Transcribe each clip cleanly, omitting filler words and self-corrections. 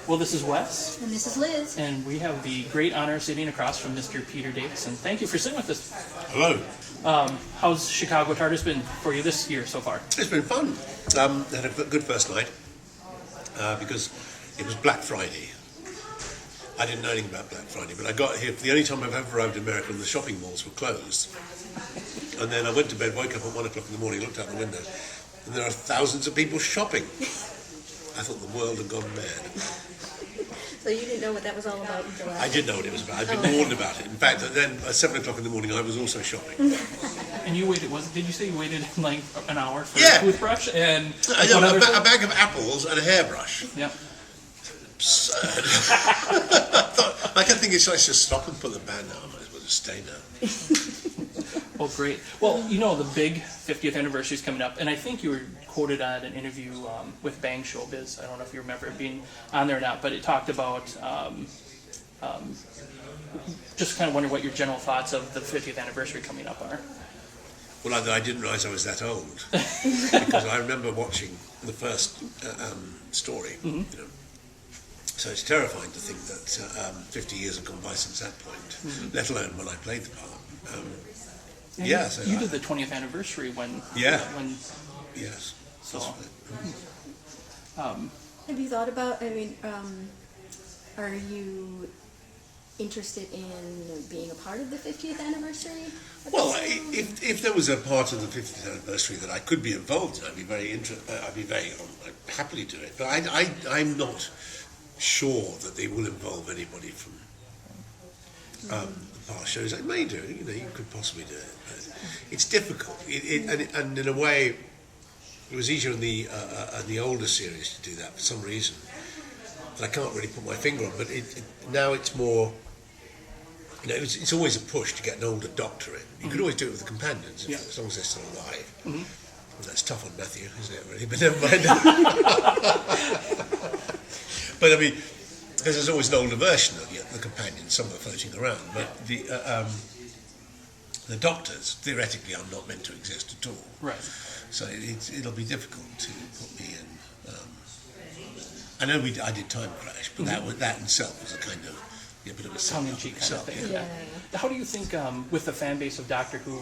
Well, this is Wes. And this is Liz. And we have the great honor of sitting across from Mr. Peter Davison. Thank you for sitting with us. Hello. How's Chicago TARDIS been for you this year so far? It's been fun. Had a good first night because it was Black Friday. I didn't know anything about Black Friday, but I got here for the only time I've ever arrived in America and the shopping malls were closed. And then I went to bed, woke up at 1 o'clock in the morning, looked out the window, and there are thousands of people shopping. I thought the world had gone mad. So you didn't know what that was all about until after? I did know what it was about. I'd been warned about it. In fact, then at 7 o'clock in the morning, I was also shopping. And you waited, did you say you waited like an hour for Yeah. a toothbrush? And a bag of apples and a hairbrush. Yeah. Absurd. I kept thinking, should I just stop and put the band down? I might as well just stay now. Well, great. Well, you know, the big 50th anniversary is coming up, and I think you were quoted on an interview with Bang Showbiz. I don't know if you remember it being on there or not, but it talked about just kind of wonder what your general thoughts of the 50th anniversary coming up are. Well, I didn't realise I was that old because I remember watching the first story. You know. So it's terrifying to think that 50 years have gone by since that point, let alone when I played the part. So you did the 20th anniversary when. Yeah. When. Yes. So. Have you thought about, are you interested in being a part of the 50th anniversary? Well, if there was a part of the 50th anniversary that I could be involved in, I'd be very I'd happily do it. But I'm not sure that they will involve anybody from the past shows. They may do, you could possibly do it. But it's difficult, and in a way, it was easier in the older series to do that for some reason that I can't really put my finger on. But now it's more. It's always a push to get an older doctor in. You could always do it with the companions, as long as they're still alive. Well, that's tough on Matthew, isn't it, really? But never mind. But because there's always an older version of the companions somewhere floating around. But the doctors, theoretically, are not meant to exist at all. Right. So it'll be difficult to put me in. I know I did Time Crash, but that itself was a kind of a bit of a tongue-in-cheek kind of thing. Yeah. How do you think, with the fan base of Doctor Who,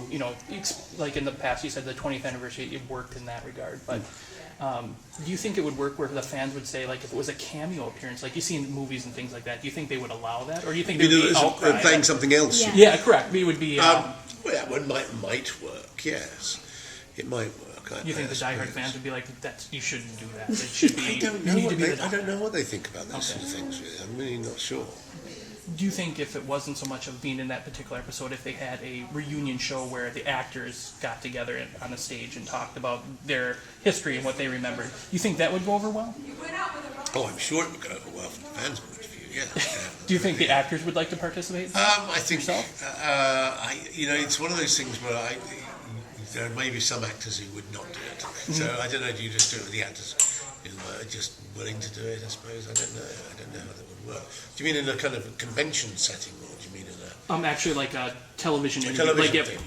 like in the past, you said the 20th anniversary, it worked in that regard, but do you think it would work where the fans would say, like, if it was a cameo appearance, like you see in movies and things like that, do you think they would allow that, or do you think they would be outcry? Playing something else? Yeah. Yeah, correct. It would be. Well, it might work. Yes, it might work. You think the diehard fans would be like, you shouldn't do that. It should be. I don't know what they think about those sort of things. Really. I'm really not sure. Do you think if it wasn't so much of being in that particular episode, if they had a reunion show where the actors got together on a stage and talked about their history and what they remembered, you think that would go over well? Oh, I'm sure it would go over well from the fans' point of view. Yeah. Do you think the actors would like to participate? I think yourself? It's one of those things where there may be some actors who would not do it. So I don't know. Do you just do it with the actors who are just willing to do it? I suppose I don't know how that would work. Do you mean in a kind of a convention setting, or do you mean in a? Actually, like a television interview,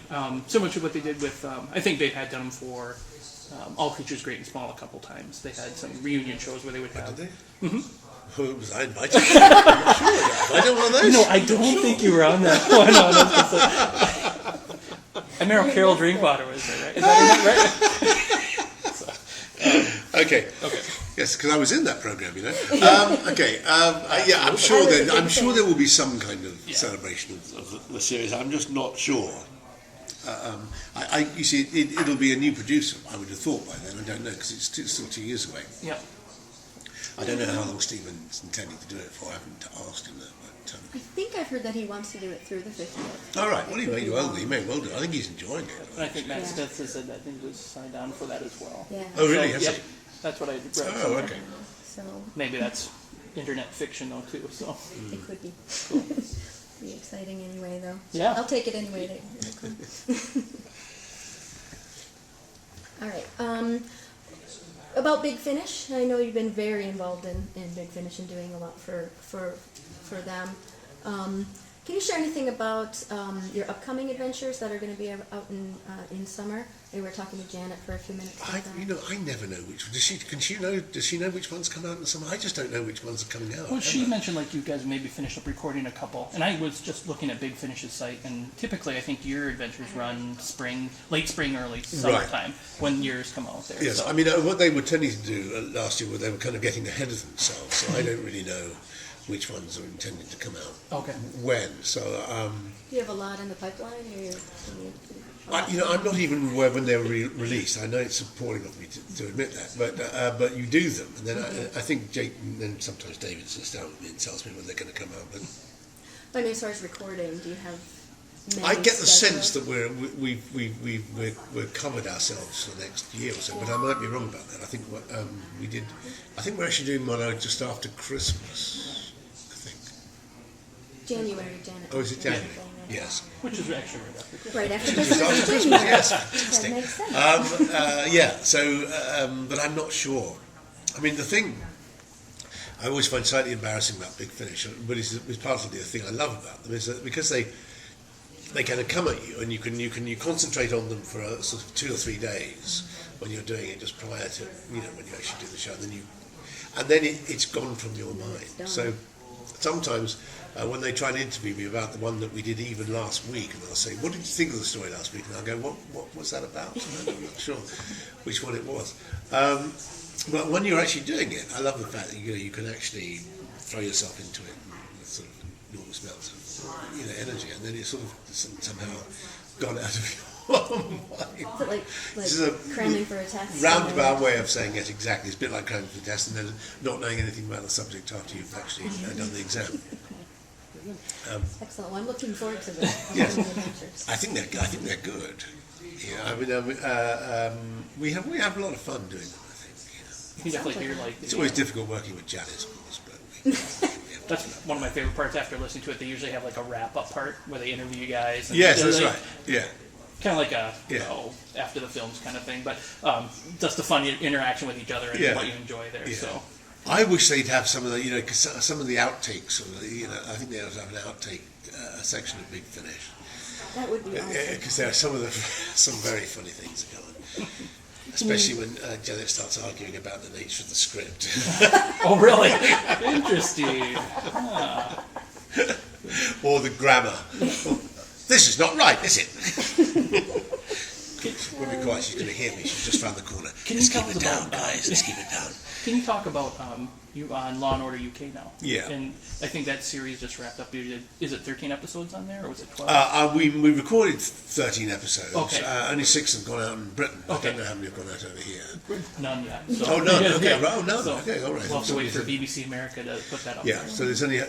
similar to what they did with. I think they had done them for All Creatures Great and Small a couple times. They had some reunion shows where they would have. Did they? Who was I invited? I'm not sure I did one of those. No, I don't think you were on that one. Honestly. And Meryl Carol Drinkwater was there, right? Is that right? Okay. Yes, because I was in that program, I'm sure there will be some kind of celebration of the series. I'm just not sure. You see, it'll be a new producer. I would have thought by then. I don't know because it's still 2 years away. Yeah. I don't know how long Stephen's intending to do it for. I haven't asked him that. But, I think I've heard that he wants to do it through the 50th. all right. Well, he may well do. I think he's enjoying it. And I think Matt Smith has said that he was signed on for that as well. Yeah. Oh, really? So, Has he? That's what I read. Oh, somewhere. okay. So Maybe that's internet fiction though too. So it could be. Be exciting anyway, though. Yeah. I'll take it anyway. All right. About Big Finish, I know you've been very involved in Big Finish and doing a lot for them. Can you share anything about your upcoming adventures that are going to be out in summer? We were talking to Janet for a few minutes about that. I never know which. Does she know which ones come out in the summer? I just don't know which ones are coming out. Well, she mentioned like you guys maybe finished up recording a couple, and I was just looking at Big Finish's site, and typically I think your adventures run late spring, early summertime when yours come out there. Yes, so. I mean what they were tending to do last year, they were kind of getting ahead of themselves. So I don't really know which ones are intended to come out. Okay. When? So. Do you have a lot in the pipeline? I'm not even aware when they were released. I know it's appalling of me to admit that, but you do them, and then I think Jake and then sometimes David sits down with me and tells me when they're going to come out. But I mean, as far as recording, do you have? I get the sense that we're covered ourselves for the next year or so, but I might be wrong about that. I think we did. I think we're actually doing one out just after Christmas. I think. January, Janet. Oh, is it January? Yes. Which is actually right after Christmas. Right after Just Christmas. after Christmas, yes, That fantastic. makes sense. But I'm not sure. I mean, the thing I always find slightly embarrassing about Big Finish, but it's part of the thing I love about them, is that because they kind of come at you, and you concentrate on them for a sort of 2 or 3 days when you're doing it just prior to when you actually do the show, and then it's gone from your mind. So sometimes when they try to interview me about the one that we did even last week, and they'll say, "What did you think of the story last week?" and I'll go, "What was that about?" And I'm not sure which one it was. But when you're actually doing it, I love the fact that you can actually throw yourself into it with sort of enormous amounts of energy, and then it's sort of somehow gone out of your mind. Is it like This is a cramming for a test? roundabout way of saying it exactly. It's a bit like cramming for a test and then not knowing anything about the subject after you've actually done the exam. Excellent. Well, I'm looking forward to the Yes. adventures. I think they're good. Yeah, I mean, we have a lot of fun doing them. I think. You can definitely hear like It's always difficult working with Janet, of course, but that's one of my favorite parts. After listening to it, they usually have like a wrap up part where they interview you guys. And yes, that's right. Yeah. Kind of like a Yeah. after the films kind of thing, but just the fun interaction with each other and Yeah. what you enjoy there. Yeah. So I wish they'd have some of the, cause some of the outtakes, or I think they ought to have an outtake section of Big Finish, That would be awesome. because there are some very funny things that go on, especially when Janet starts arguing about the nature of the script, oh really? Interesting. or the grammar. This is not right, is it? We'll be quiet. She's going to hear me. She's just round the corner. Let's keep it down, guys. Let's keep it down. Can you talk about you on Law and Order UK now? Yeah. And I think that series just wrapped up. Is it 13 episodes on there, or was it 12? We recorded 13 episodes. Okay. Only 6 have gone out in Britain. Okay. I don't know how many have gone out over here. None yet. So, Oh, none. Okay. yeah. Oh, no. So Okay. All right. We'll have to wait for BBC America to put that up Yeah. there. So there's only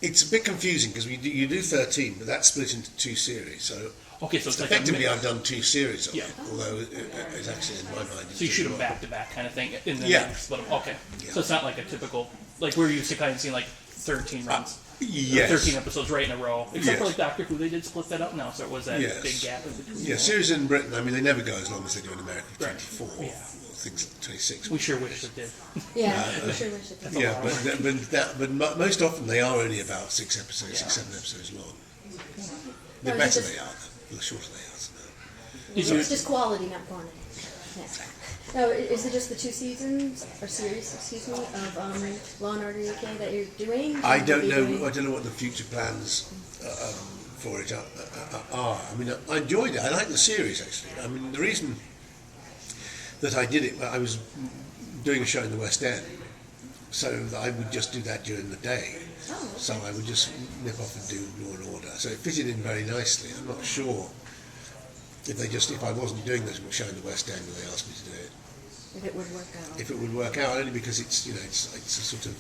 it's a bit confusing because you do 13, but that's split into 2 series. So Okay, so it's like a effectively, mix. I've done 2 series of Yeah. it. Although it's actually in my mind. So you shoot them back to back kind of thing, and then Yeah. you split them. Okay. Yeah. So it's not like a typical, like we're used to kind of seeing like 13 runs. Yes. 13 episodes right in a row. Except for Yes. like Doctor Who, they did split that up now, so it was that Yes. big gap in between. Yeah, series in Britain. I mean, they never go as long as they do in America. Right. 24. Yeah. Or things like 26. We sure wish it did. Yeah, I sure wish it did. Yeah, but most often they are only about 6 episodes, Yeah. 7 episodes long. No, The is better it just- they are, the shorter they are. Is It's it, just quality, not quantity. Yeah. No, is it just the 2 seasons or series, excuse me, of Law and Order UK that you're doing? I Or will don't be know. doing- I don't know what the future plans for it are. I mean, I enjoyed it. I like the series actually. I mean, the reason that I did it, I was doing a show in the West End, so that I would just do that during the day. Oh, okay. So I would just nip off and do Law and Order. So it fitted in very nicely. I'm not sure if I wasn't doing this show in the West End, would they ask me to do it? If it would work out. If it would work out, only because it's a sort of,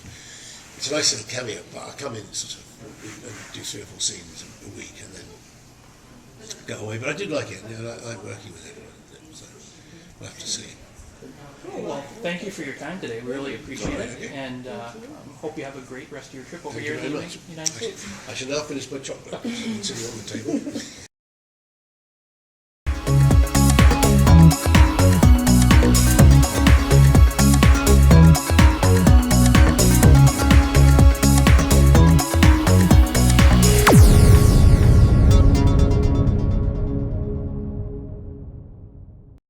it's a nice little cameo. But I come in sort of and do 3 or 4 scenes a week and then go away. But I did like it. I like working with it. So we'll have to see. well, thank you for your time today. We really appreciate All right, it, okay. and hope you have a great rest of your trip over Thank here you in very the much. United States. I shall now finish my chocolate. It's sitting on the table.